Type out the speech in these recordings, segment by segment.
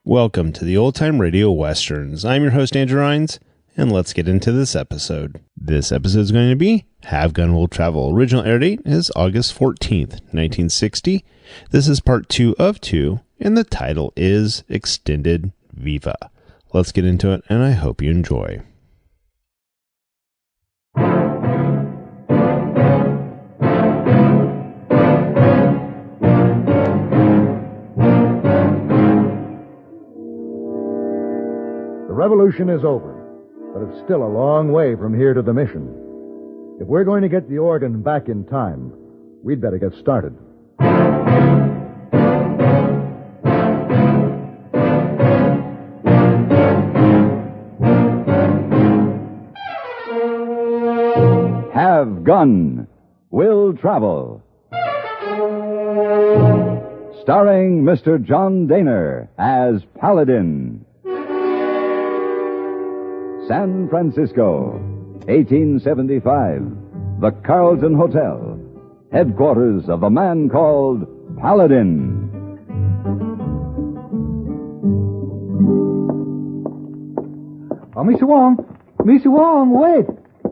Welcome to the Old Time Radio Westerns. I'm your host, Andrew Rhines, and let's get into this episode. This episode is going to be Have Gun Will Travel. Original air date is August 14th, 1960. This is part 2 of 2, and the title is Extended Viva. Let's get into it, and I hope you enjoy. The revolution is over, but it's still a long way from here to the mission. If we're going to get the organ back in time, we'd better get started. Have Gun Will Travel. Starring Mr. John Daner as Paladin. San Francisco, 1875. The Carlton Hotel, headquarters of the man called Paladin. Oh, Mr. Wong, wait.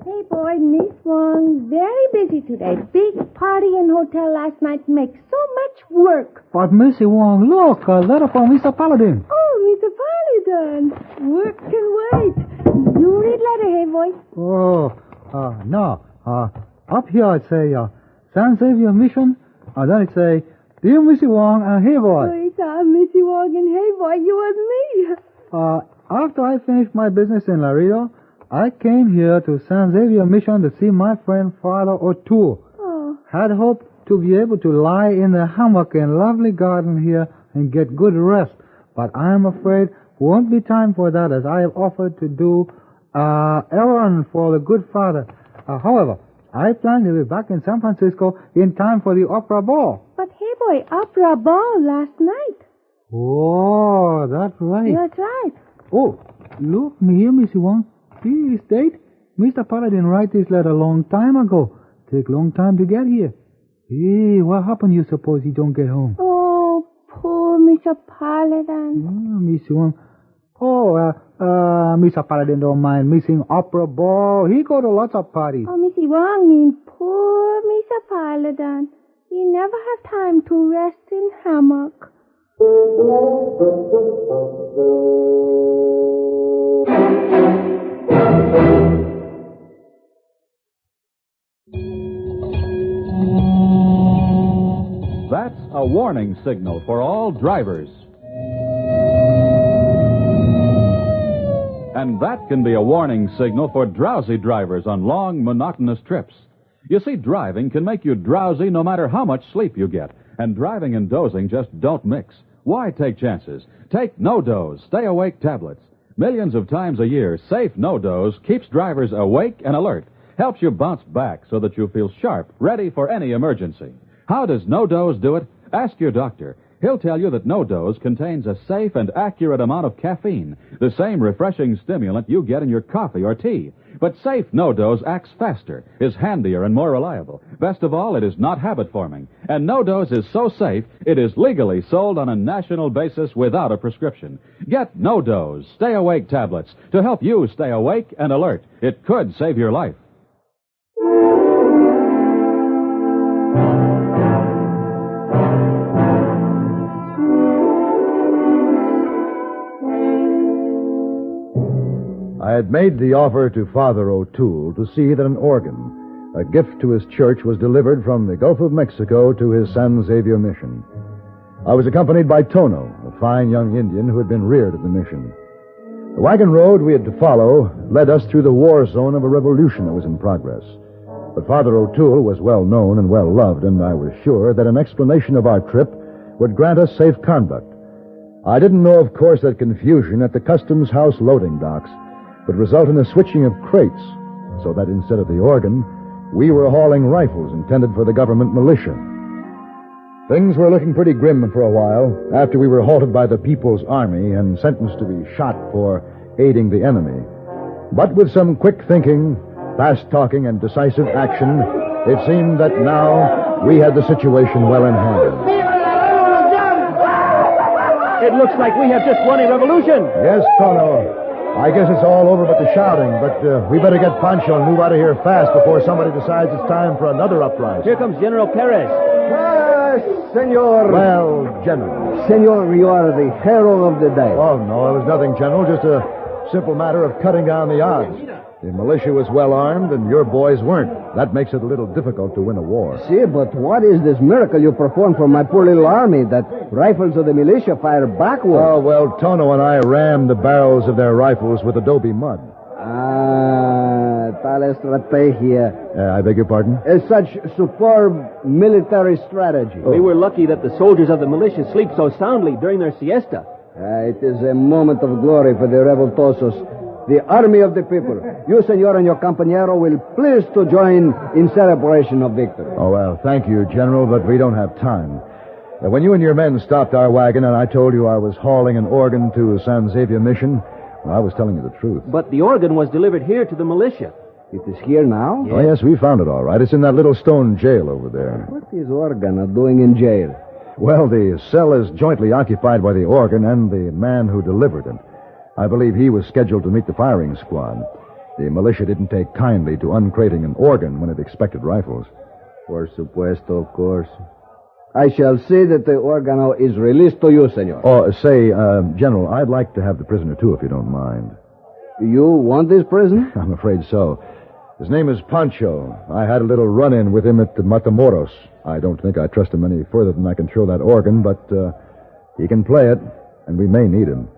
Hey, boy, Miss Wong, very busy today. Big party in hotel last night makes so much work. But, Missy Wong, look, a letter from Mr. Paladin. Oh, Mr. Paladin, work can wait. You read letter, hey, boy. No. Up here it say, San Xavier Mission. Then it say, Dear Missy Wong and Hey Boy. Oh, it's Missy Wong and Hey Boy, you and me. After I finished my business in Laredo, I came here to San Xavier Mission to see my friend Father O'Toole. Oh. Had hoped to be able to lie in the hammock in lovely garden here and get good rest. But I'm afraid won't be time for that, as I have offered to do errand for the good father. However, I plan to be back in San Francisco in time for the opera ball. But, hey, boy, opera ball last night. Oh, that's right. That's right. Oh, look, me here, Missy Wong. See his date? Mr. Paladin write this letter a long time ago. Take long time to get here. Hey, what happened you suppose he don't get home? Oh, poor Mr. Paladin. Missy Wong. Mr. Paladin don't mind missing opera ball. He go to lots of parties. Oh, Missy Wong mean poor Mr. Paladin. He never have time to rest in hammock. That's a warning signal for all drivers. And that can be a warning signal for drowsy drivers on long, monotonous trips. You see, driving can make you drowsy no matter how much sleep you get. And driving and dozing just don't mix. Why take chances? Take no-doze, stay-awake tablets. Millions of times a year, safe no-doze keeps drivers awake and alert. Helps you bounce back so that you feel sharp, ready for any emergency. How does no-doze do it? Ask your doctor. He'll tell you that no-doze contains a safe and accurate amount of caffeine, the same refreshing stimulant you get in your coffee or tea. But safe no-doze acts faster, is handier, and more reliable. Best of all, it is not habit-forming. And no-doze is so safe, it is legally sold on a national basis without a prescription. Get no-doze, stay-awake tablets to help you stay awake and alert. It could save your life. I had made the offer to Father O'Toole to see that an organ, a gift to his church, was delivered from the Gulf of Mexico to his San Xavier mission. I was accompanied by Tono, a fine young Indian who had been reared at the mission. The wagon road we had to follow led us through the war zone of a revolution that was in progress. But Father O'Toole was well known and well loved, and I was sure that an explanation of our trip would grant us safe conduct. I didn't know, of course, that confusion at the customs house loading docks would result in a switching of crates, so that instead of the organ, we were hauling rifles intended for the government militia. Things were looking pretty grim for a while after we were halted by the People's Army and sentenced to be shot for aiding the enemy. But with some quick thinking, fast talking, and decisive action, it seemed that now we had the situation well in hand. It looks like we have just won a revolution. Yes, Tono. I guess it's all over but the shouting, but we better get Pancho and move out of here fast before somebody decides it's time for another uprising. Here comes General Perez. Senor. Well, General. Senor, you are the hero of the day. Oh, no, it was nothing, General. Just a simple matter of cutting down the odds. The militia was well armed, and your boys weren't. That makes it a little difficult to win a war. See, but what is this miracle you performed for my poor little army that rifles of the militia fire backwards? Oh, well, Tono and I rammed the barrels of their rifles with adobe mud. Tal estrategia. I beg your pardon? Such superb military strategy. We were lucky that the soldiers of the militia sleep so soundly during their siesta. It is a moment of glory for the revoltosos. The army of the people. You, senor, and your compañero will please to join in celebration of victory. Oh, well, thank you, General, but we don't have time. When you and your men stopped our wagon and I told you I was hauling an organ to San Xavier Mission, well, I was telling you the truth. But the organ was delivered here to the militia. It is here now? Yes. Oh, yes, we found it all right. It's in that little stone jail over there. What is organ doing in jail? Well, the cell is jointly occupied by the organ and the man who delivered it. I believe he was scheduled to meet the firing squad. The militia didn't take kindly to uncrating an organ when it expected rifles. Por supuesto, of course. I shall see that the organo is released to you, senor. Oh, General, I'd like to have the prisoner, too, if you don't mind. You want this prisoner? I'm afraid so. His name is Pancho. I had a little run-in with him at the Matamoros. I don't think I trust him any further than I can throw that organ, but he can play it, and we may need him.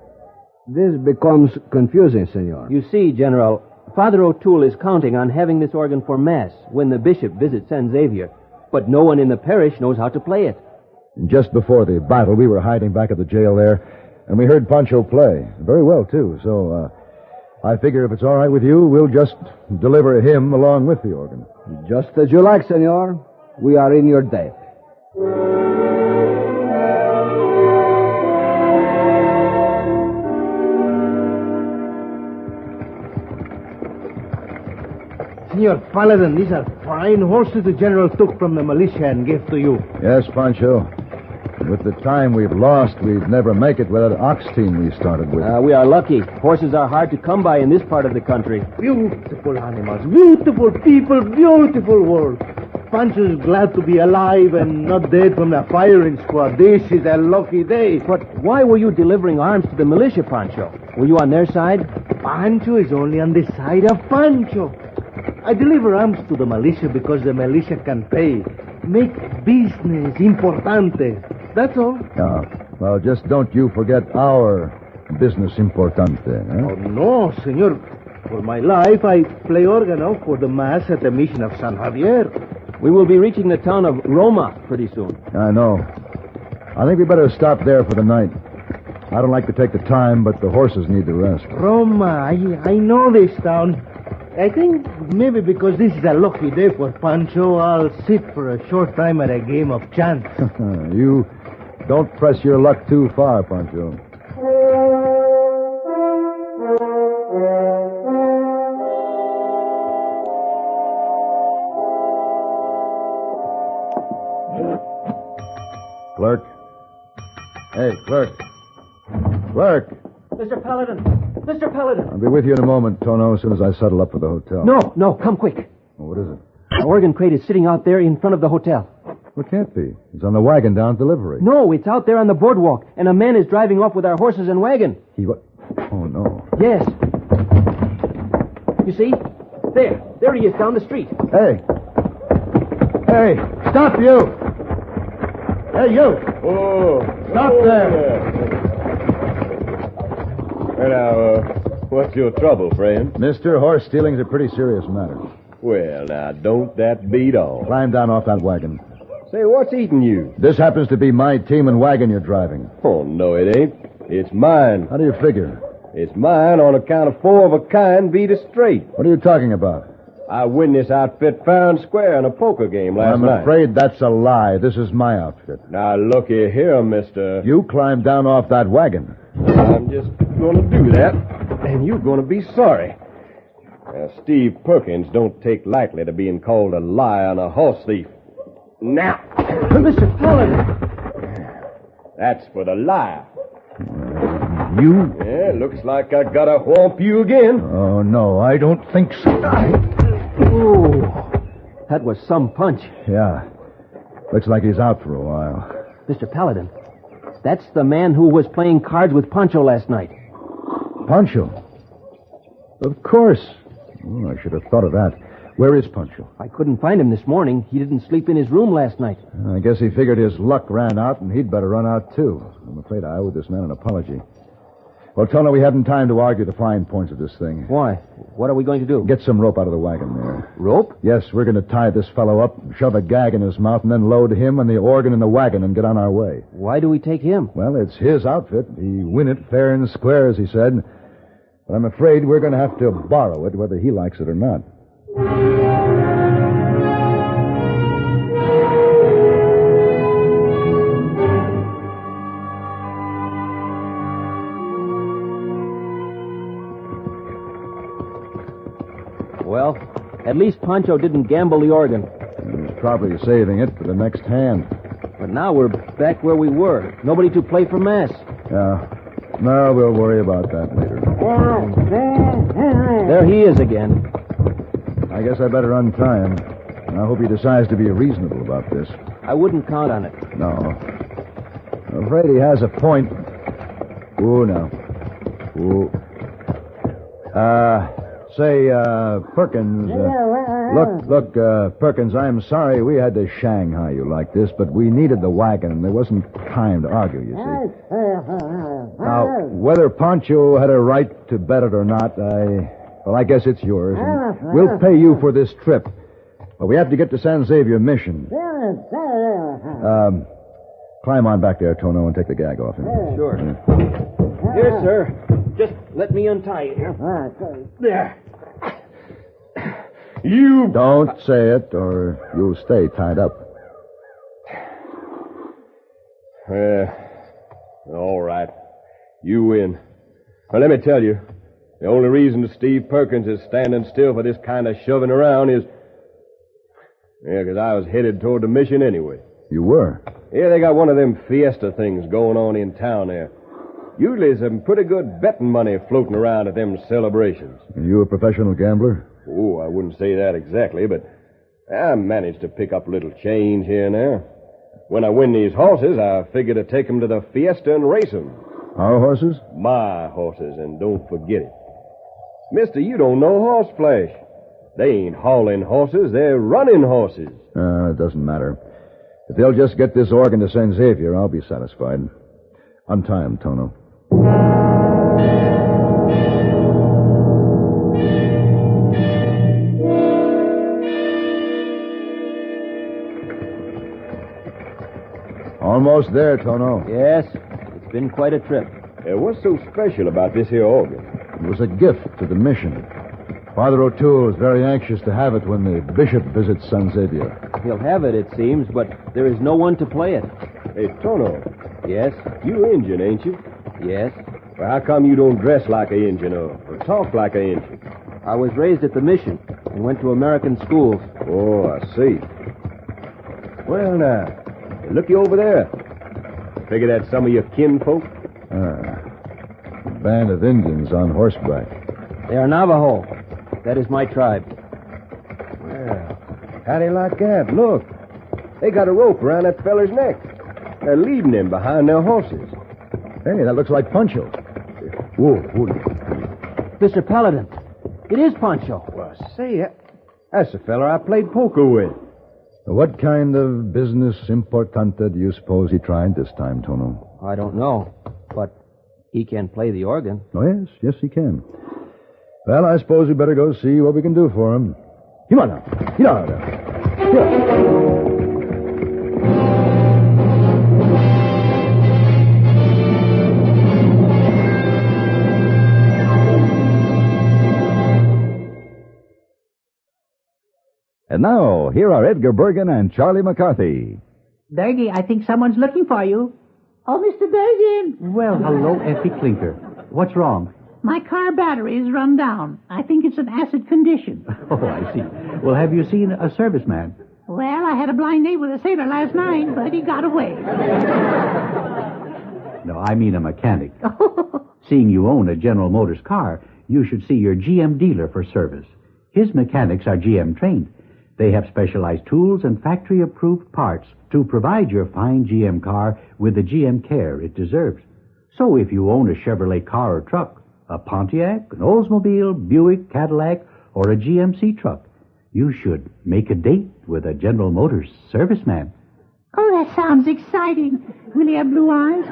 This becomes confusing, senor. You see, General, Father O'Toole is counting on having this organ for Mass when the bishop visits San Xavier. But no one in the parish knows how to play it. Just before the battle, we were hiding back at the jail there, and we heard Pancho play. Very well, too. So, I figure if it's all right with you, we'll just deliver him along with the organ. Just as you like, senor. We are in your debt. Senor Paladin, these are fine horses the general took from the militia and gave to you. Yes, Pancho. With the time we've lost, we'd never make it without an ox team we started with. We are lucky. Horses are hard to come by in this part of the country. Beautiful animals, beautiful people, beautiful world. Pancho is glad to be alive and not dead from the firing squad. This is a lucky day. But why were you delivering arms to the militia, Pancho? Were you on their side? Pancho is only on the side of Pancho. I deliver arms to the militia because the militia can pay. Make business importante. That's all. Well, just don't you forget our business importante. Oh, no, senor. For my life, I play organo for the Mass at the Mission of San Javier. We will be reaching the town of Roma pretty soon. I know. I think we better stop there for the night. I don't like to take the time, but the horses need the rest. Roma, I know this town. I think maybe because this is a lucky day for Pancho, I'll sit for a short time at a game of chance. You don't press your luck too far, Pancho. Clerk. Hey, clerk. Clerk. Mr. Paladin! Mr. Paladin! I'll be with you in a moment, Tono, as soon as I settle up for the hotel. No, come quick. What is it? The organ crate is sitting out there in front of the hotel. Well, it can't be. It's on the wagon down at delivery. No, it's out there on the boardwalk, and a man is driving off with our horses and wagon. What? Oh, no. Yes. You see? There he is down the street. Hey, stop you! Hey, you! Oh, Stop there! Well, now, what's your trouble, friend? Mister, horse stealing's a pretty serious matter. Well, now, don't that beat all? Climb down off that wagon. Say, what's eating you? This happens to be my team and wagon you're driving. Oh, no, it ain't. It's mine. How do you figure? It's mine on account of 4 of a kind beat us straight. What are you talking about? I win this outfit fair and square in a poker game last night. I'm afraid that's a lie. This is my outfit. Now, looky here, mister. You climbed down off that wagon. I'm just going to do that, and you're going to be sorry. Now, Steve Perkins don't take lightly to being called a liar and a horse thief. Now. Mr. Paladin! That's for the liar. You? Yeah, looks like I gotta whomp you again. Oh, no, I don't think so. Ooh, that was some punch. Yeah. Looks like he's out for a while. Mr. Paladin, that's the man who was playing cards with Pancho last night. Pancho? Of course. Oh, I should have thought of that. Where is Pancho? I couldn't find him this morning. He didn't sleep in his room last night. I guess he figured his luck ran out and he'd better run out, too. I'm afraid I owe this man an apology. Well, Tono, we haven't time to argue the fine points of this thing. Why? What are we going to do? Get some rope out of the wagon there. Rope? Yes, we're going to tie this fellow up, shove a gag in his mouth, and then load him and the organ in the wagon and get on our way. Why do we take him? Well, it's his outfit. He win it fair and square, as he said. But I'm afraid we're going to have to borrow it, whether he likes it or not. Well, at least Pancho didn't gamble the organ. He's probably saving it for the next hand. But now we're back where we were. Nobody to play for Mass. Yeah. No, we'll worry about that later. There he is again. I guess I better untie him. I hope he decides to be reasonable about this. I wouldn't count on it. No. I'm afraid he has a point. Ooh, no. Ooh. Say, Perkins. Look, Perkins, I'm sorry we had to Shanghai you like this, but we needed the wagon, and there wasn't time to argue, you see. Now, whether Pancho had a right to bet it or not, I guess it's yours. And we'll pay you for this trip. But we have to get to San Xavier Mission. Climb on back there, Tono, and take the gag off him. Sure. Here, sir. Just let me untie you here. There. You... Don't say it, or you'll stay tied up. All right. You win. Well, let me tell you, the only reason Steve Perkins is standing still for this kind of shoving around is... Yeah, because I was headed toward the mission anyway. You were? Yeah, they got one of them fiesta things going on in town there. Usually there's some pretty good betting money floating around at them celebrations. Are you a professional gambler? Oh, I wouldn't say that exactly, but I managed to pick up a little change here and there. When I win these horses, I figure to take them to the fiesta and race them. Our horses? My horses, and don't forget it. Mister, you don't know horse flesh. They ain't hauling horses, they're running horses. It doesn't matter. If they'll just get this organ to San Xavier, I'll be satisfied. Untie him, Tono. Almost there, Tono. Yes, it's been quite a trip. What's so special about this here organ? It was a gift to the mission. Father O'Toole is very anxious to have it when the bishop visits San Xavier. He'll have it, it seems, but there is no one to play it. Hey, Tono. Yes? You Injun, ain't you? Yes. Well, how come you don't dress like an Injun or talk like an Injun? I was raised at the mission and went to American schools. Oh, I see. Well, now, looky over there. Figure that's some of your kinfolk? A band of Indians on horseback. They are Navajo. That is my tribe. Well, how do you like that? Look. They got a rope around that feller's neck. They're leading him behind their horses. Hey, that looks like Pancho. Whoa. Mr. Paladin, it is Pancho. Well, say, that's the feller I played poker with. What kind of business importante do you suppose he tried this time, Tono? I don't know, but he can play the organ. Oh, yes, he can. Well, I suppose we better go see what we can do for him. Come on now. Here. And now, here are Edgar Bergen and Charlie McCarthy. Bergie, I think someone's looking for you. Oh, Mr. Bergen. Well, hello, Effie Clinker. What's wrong? My car battery is run down. I think it's an acid condition. Oh, I see. Well, have you seen a serviceman? Well, I had a blind date with a sailor last night, but he got away. No, I mean a mechanic. Seeing you own a General Motors car, you should see your GM dealer for service. His mechanics are GM trained. They have specialized tools and factory-approved parts to provide your fine GM car with the GM care it deserves. So if you own a Chevrolet car or truck, a Pontiac, an Oldsmobile, Buick, Cadillac, or a GMC truck, you should make a date with a General Motors serviceman. Oh, that sounds exciting. Will he have blue eyes?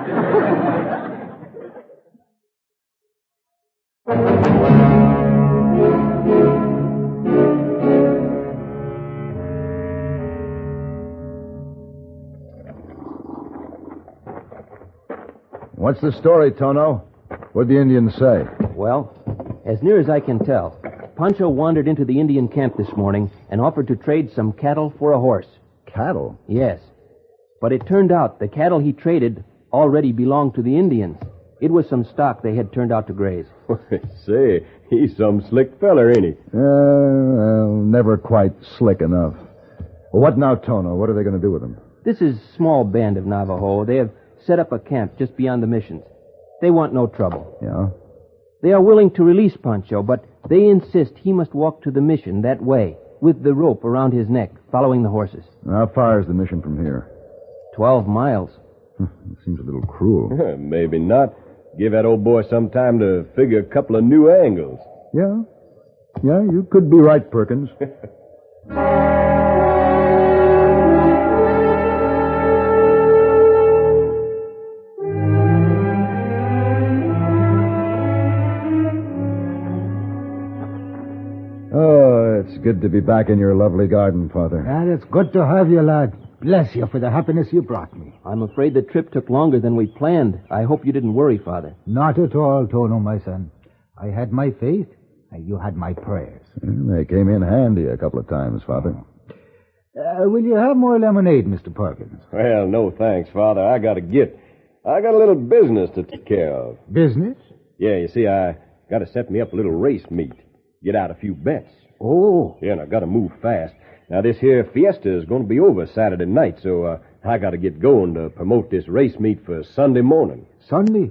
What's the story, Tono? What'd the Indians say? Well, as near as I can tell, Pancho wandered into the Indian camp this morning and offered to trade some cattle for a horse. Cattle? Yes. But it turned out the cattle he traded already belonged to the Indians. It was some stock they had turned out to graze. Say, he's some slick feller, ain't he? Never quite slick enough. Well, what now, Tono? What are they going to do with him? This is a small band of Navajo. They have set up a camp just beyond the missions. They want no trouble. Yeah? They are willing to release Pancho, but they insist he must walk to the mission that way, with the rope around his neck, following the horses. How far is the mission from here? 12 miles. It seems a little cruel. Maybe not. Give that old boy some time to figure a couple of new angles. Yeah? Yeah, you could be right, Perkins. Oh, it's good to be back in your lovely garden, Father. And it's good to have you, lad. Bless you for the happiness you brought me. I'm afraid the trip took longer than we planned. I hope you didn't worry, Father. Not at all, Tono, my son. I had my faith, and you had my prayers. They came in handy a couple of times, Father. Will you have more lemonade, Mr. Perkins? Well, no thanks, Father. I got a little business to take care of. Business? Yeah, you see, I got to set me up a little race meet. Get out a few bets. Oh. Yeah, and I got to move fast. Now, this here fiesta is going to be over Saturday night, so I got to get going to promote this race meet for Sunday morning. Sunday?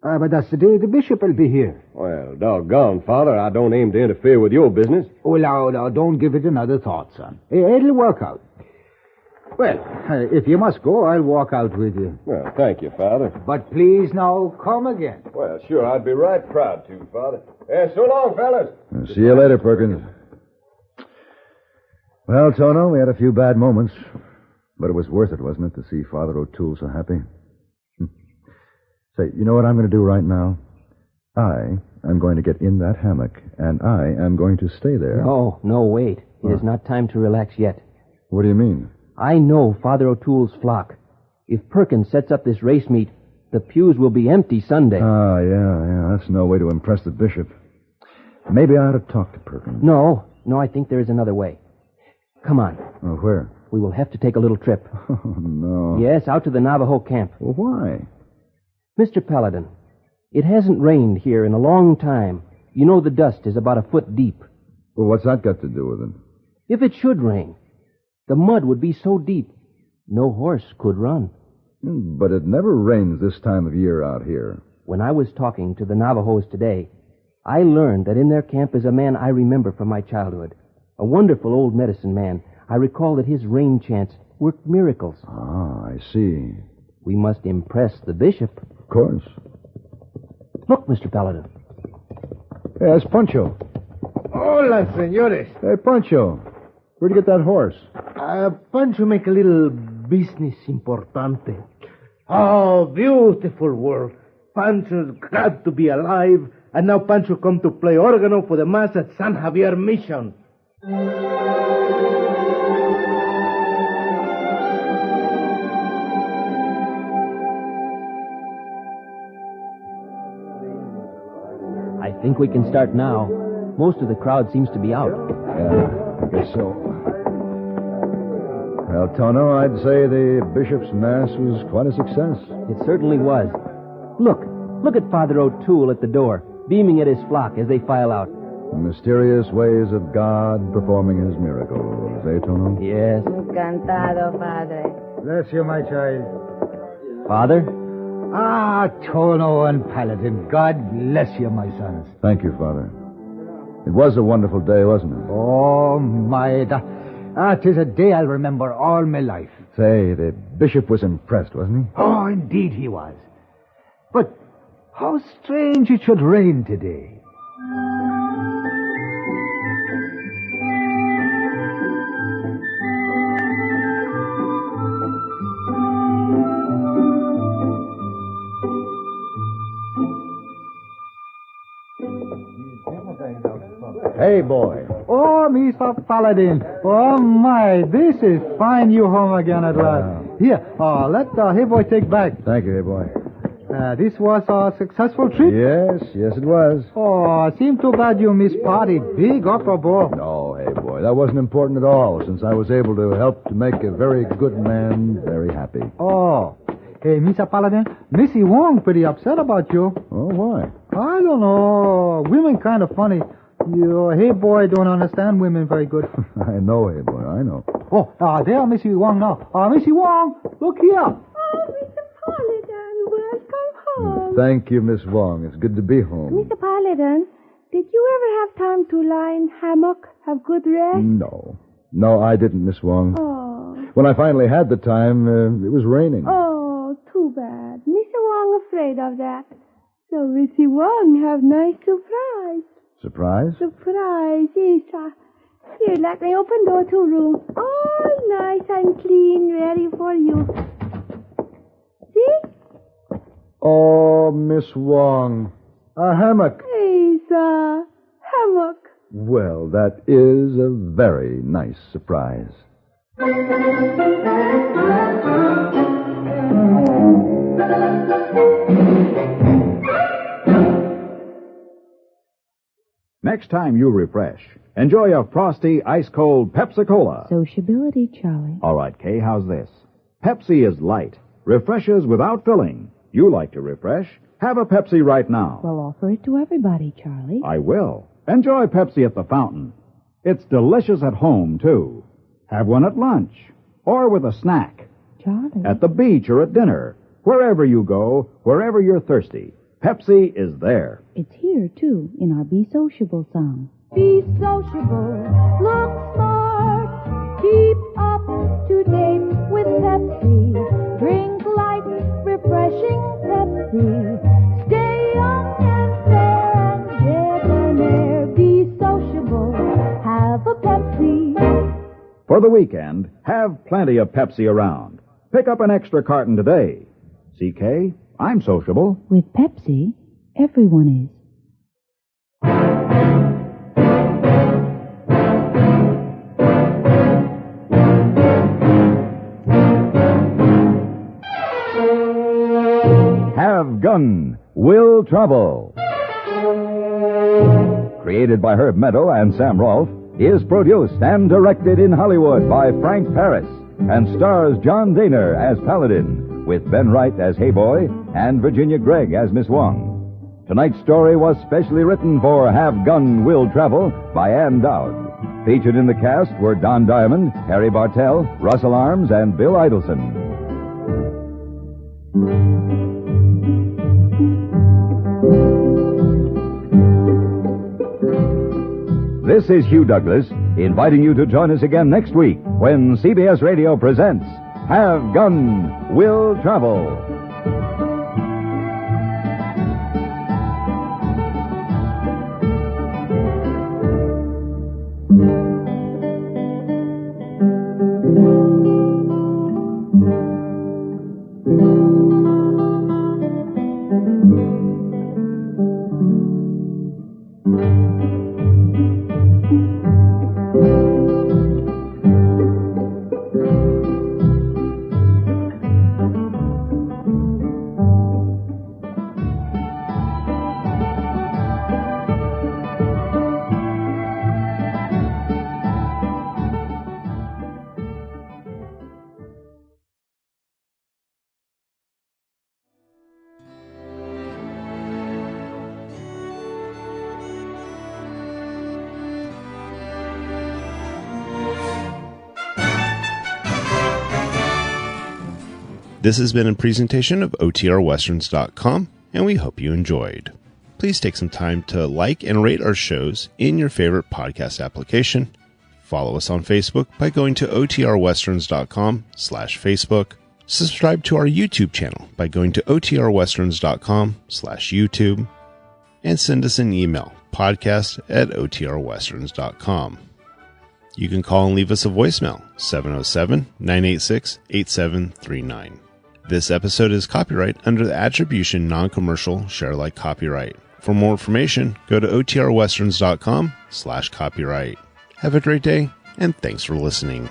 But that's the day the bishop will be here. Well, doggone, Father, I don't aim to interfere with your business. Oh, now, don't give it another thought, son. It'll work out. Well, if you must go, I'll walk out with you. Well, thank you, Father. But please now come again. Well, sure, I'd be right proud to, Father. So long, fellas. See you later, Perkins. Well, Tono, we had a few bad moments, but it was worth it, wasn't it, to see Father O'Toole so happy? Say, you know what I'm going to do right now? I am going to get in that hammock, and I am going to stay there. No, wait. It is not time to relax yet. What do you mean? I know Father O'Toole's flock. If Perkins sets up this race meet, the pews will be empty Sunday. Yeah. That's no way to impress the bishop. Maybe I ought to talk to Perkins. No, I think there is another way. Come on. Oh, where? We will have to take a little trip. Oh, no. Yes, out to the Navajo camp. Well, why? Mr. Paladin, it hasn't rained here in a long time. You know the dust is about a foot deep. Well, what's that got to do with it? If it should rain, the mud would be so deep, no horse could run. But it never rains this time of year out here. When I was talking to the Navajos today, I learned that in their camp is a man I remember from my childhood. A wonderful old medicine man. I recall that his rain chants worked miracles. Ah, I see. We must impress the bishop. Of course. Look, Mr. Paladin. Hey, that's Pancho. Hola, señores. Hey, Pancho. Where'd you get that horse? Pancho make a little business importante. Oh, beautiful world. Pancho's glad to be alive, and now Pancho come to play organo for the mass at San Javier Mission. I think we can start now. Most of the crowd seems to be out. Yeah, I guess so. Well, Tono, I'd say the bishop's mass was quite a success. It certainly was. Look at Father O'Toole at the door, beaming at his flock as they file out. The mysterious ways of God performing his miracles, eh, Tono? Yes. Encantado, Padre. Bless you, my child. Father, Ah, Tono and Paladin, God bless you, my sons. Thank you, Father. It was a wonderful day, wasn't it? Oh, my... Tis a day I'll remember all my life. Say, the bishop was impressed, wasn't he? Oh, indeed he was. But how strange it should rain today. Hey, boy. Oh, Mr. Paladin. Oh, my. This is fine. You home again at last. Here, let hey boy take back. Thank you, hey, boy. This was a successful trip? Yes, it was. Oh, seemed too bad you missed party. Big upper ball. No, hey, boy, that wasn't important at all, since I was able to help to make a very good man very happy. Oh. Hey, Mr. Paladin, Missy Wong pretty upset about you. Oh, why? I don't know. Women kind of funny. Your hey boy don't understand women very good. I know, hey, boy, I know. Oh, there, Missy Wong now. Missy Wong, look here. Oh, Mr. Paladin, welcome home. Thank you, Miss Wong. It's good to be home. Mr. Paladin, did you ever have time to lie in hammock, have good rest? No, I didn't, Miss Wong. Oh. When I finally had the time, it was raining. Oh, too bad. Mr. Wong afraid of that. So Missy Wong have nice surprise. Surprise? Surprise, yes. Here, let me open door to room. All nice and clean, ready for you. See? Oh, Miss Wong. A hammock. Yes, hammock. Well, that is a very nice surprise. Next time you refresh, enjoy a frosty, ice-cold Pepsi-Cola. Sociability, Charlie. All right, Kay, how's this? Pepsi is light, refreshes without filling. You like to refresh? Have a Pepsi right now. Well, offer it to everybody, Charlie. I will. Enjoy Pepsi at the fountain. It's delicious at home, too. Have one at lunch, or with a snack. Charlie. At the beach or at dinner. Wherever you go, wherever you're thirsty, Pepsi is there. It's here, too, in our Be Sociable song. Be sociable, look smart, keep up to date with Pepsi. Drink light, refreshing Pepsi. Stay young and fair and debonair. Be sociable, have a Pepsi. For the weekend, have plenty of Pepsi around. Pick up an extra carton today. CK, I'm sociable. With Pepsi, everyone is. Have Gun, Will Travel. Created by Herb Meadow and Sam Rolfe, is produced and directed in Hollywood by Frank Paris and stars John Daner as Paladin, with Ben Wright as Hayboy and Virginia Gregg as Miss Wong. Tonight's story was specially written for Have Gun, Will Travel by Ann Dowd. Featured in the cast were Don Diamond, Harry Bartell, Russell Arms, and Bill Idelson. This is Hugh Douglas, inviting you to join us again next week when CBS Radio presents Have Gun, Will Travel. This has been a presentation of OTRWesterns.com, and we hope you enjoyed. Please take some time to like and rate our shows in your favorite podcast application. Follow us on Facebook by going to OTRWesterns.com/Facebook. Subscribe to our YouTube channel by going to OTRWesterns.com/YouTube. And send us an email, podcast@OTRWesterns.com. You can call and leave us a voicemail, 707-986-8739. This episode is copyright under the Attribution Non-Commercial Share-alike copyright. For more information, go to OTRWesterns.com/copyright. Have a great day, and thanks for listening.